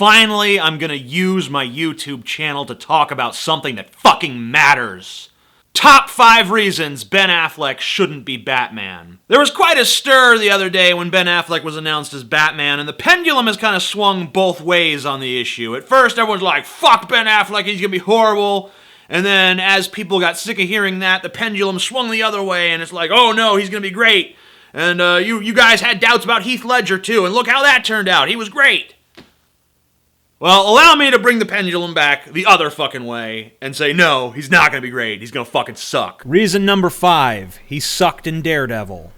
Finally, I'm gonna use my YouTube channel to talk about something that fucking matters. Top 5 reasons Ben Affleck shouldn't be Batman. There was quite a stir the other day when Ben Affleck was announced as Batman, and the pendulum has kind of swung both ways on the issue. At first, everyone's like, fuck Ben Affleck, he's gonna be horrible. And then as people got sick of hearing that, the pendulum swung the other way, and it's like, oh no, he's gonna be great. And you guys had doubts about Heath Ledger too, and look how that turned out. He was great. Well, allow me to bring the pendulum back the other fucking way and say, no, he's not gonna be great. He's gonna fucking suck. Reason number 5, he sucked in Daredevil.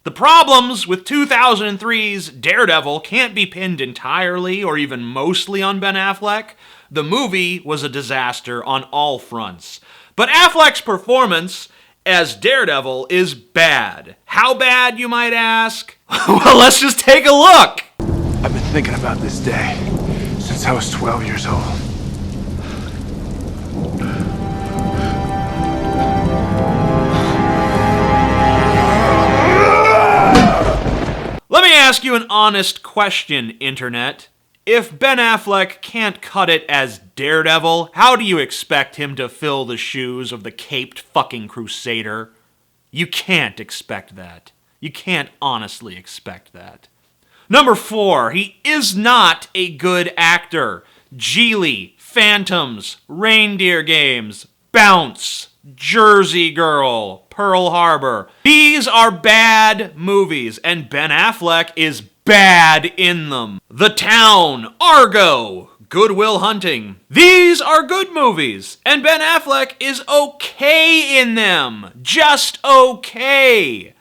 The problems with 2003's Daredevil can't be pinned entirely or even mostly on Ben Affleck. The movie was a disaster on all fronts. But Affleck's performance as Daredevil is bad. How bad, you might ask? Well, let's just take a look. I've been thinking about this day since I was 12 years old. Let me ask you an honest question, Internet. If Ben Affleck can't cut it as Daredevil, how do you expect him to fill the shoes of the caped fucking Crusader? You can't expect that. You can't honestly expect that. Number 4, he is not a good actor. Geely, Phantoms, Reindeer Games, Bounce, Jersey Girl, Pearl Harbor. These are bad movies, and Ben Affleck is bad in them. The Town, Argo, Good Will Hunting. These are good movies, and Ben Affleck is okay in them. Just okay.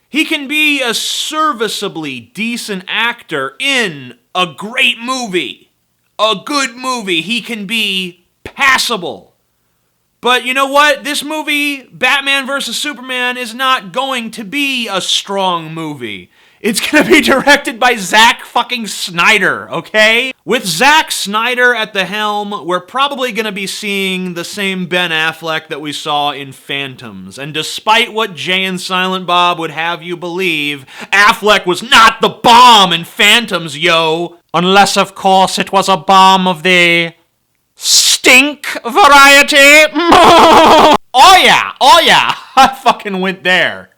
He can be a serviceably decent actor in a great movie. A good movie. He can be passable. But you know what? This movie, Batman vs. Superman, is not going to be a strong movie. It's gonna be directed by Zack fucking Snyder, okay? With Zack Snyder at the helm, we're probably gonna be seeing the same Ben Affleck that we saw in Phantoms. And despite what Jay and Silent Bob would have you believe, Affleck was not the bomb in Phantoms, yo! Unless, of course, it was a bomb of the stink variety. Oh yeah, I fucking went there.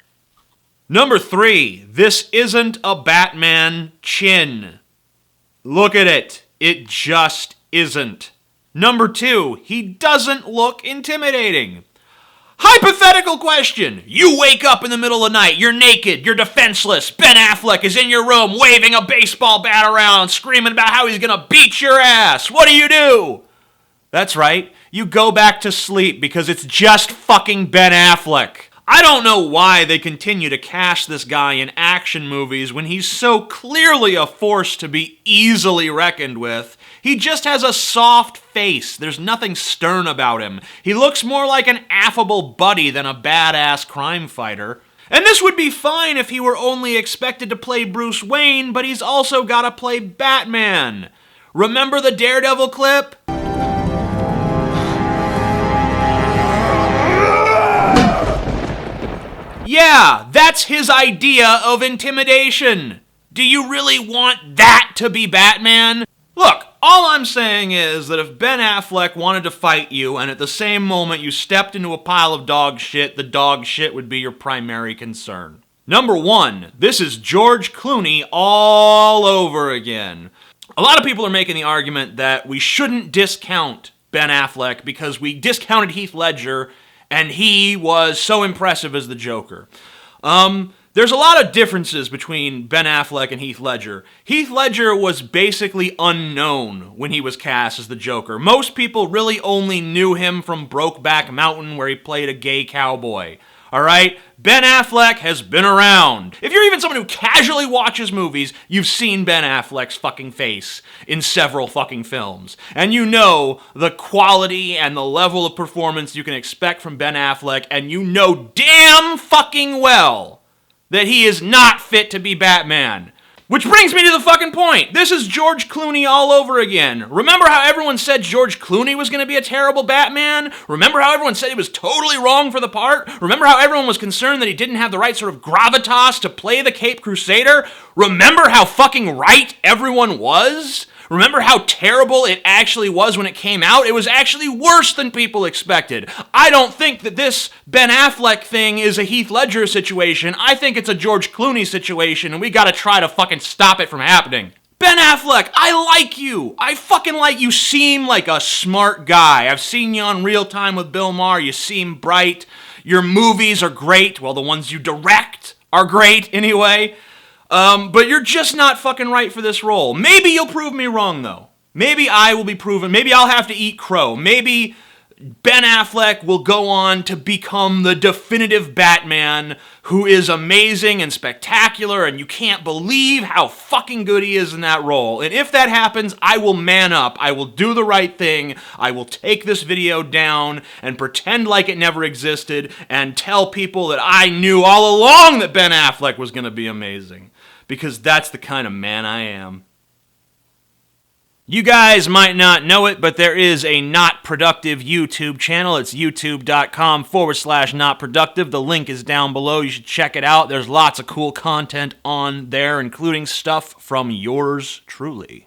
Number 3, this isn't a Batman chin. Look at it. It just isn't. Number 2, he doesn't look intimidating. Hypothetical question. You wake up in the middle of the night, you're naked, you're defenseless. Ben Affleck is in your room waving a baseball bat around, screaming about how he's gonna beat your ass. What do? That's right. You go back to sleep because it's just fucking Ben Affleck. I don't know why they continue to cast this guy in action movies when he's so clearly a force to be easily reckoned with. He just has a soft face. There's nothing stern about him. He looks more like an affable buddy than a badass crime fighter. And this would be fine if he were only expected to play Bruce Wayne, but he's also gotta play Batman. Remember the Daredevil clip? Yeah, that's his idea of intimidation. Do you really want that to be Batman? Look, all I'm saying is that if Ben Affleck wanted to fight you and at the same moment you stepped into a pile of dog shit, the dog shit would be your primary concern. Number 1, this is George Clooney all over again. A lot of people are making the argument that we shouldn't discount Ben Affleck because we discounted Heath Ledger and he was so impressive as the Joker. There's a lot of differences between Ben Affleck and Heath Ledger. Heath Ledger was basically unknown when he was cast as the Joker. Most people really only knew him from Brokeback Mountain, where he played a gay cowboy. Alright? Ben Affleck has been around. If you're even someone who casually watches movies, you've seen Ben Affleck's fucking face in several fucking films. And you know the quality and the level of performance you can expect from Ben Affleck, and you know damn fucking well that he is not fit to be Batman. Which brings me to the fucking point. This is George Clooney all over again. Remember how everyone said George Clooney was going to be a terrible Batman? Remember how everyone said he was totally wrong for the part? Remember how everyone was concerned that he didn't have the right sort of gravitas to play the Caped Crusader? Remember how fucking right everyone was? Remember how terrible it actually was when it came out? It was actually worse than people expected. I don't think that this Ben Affleck thing is a Heath Ledger situation. I think it's a George Clooney situation, and we gotta try to fucking stop it from happening. Ben Affleck, I like you. I fucking like you. Seem like a smart guy. I've seen you on Real Time with Bill Maher. You seem bright. Your movies are great. Well, the ones you direct are great anyway. But you're just not fucking right for this role. Maybe you'll prove me wrong, though. Maybe I will be proven. Maybe I'll have to eat crow. Maybe Ben Affleck will go on to become the definitive Batman who is amazing and spectacular, and you can't believe how fucking good he is in that role. And if that happens, I will man up. I will do the right thing. I will take this video down and pretend like it never existed and tell people that I knew all along that Ben Affleck was going to be amazing. Because that's the kind of man I am. You guys might not know it, but there is a Not Productive YouTube channel. It's youtube.com/notproductive. The link is down below. You should check it out. There's lots of cool content on there, including stuff from yours truly.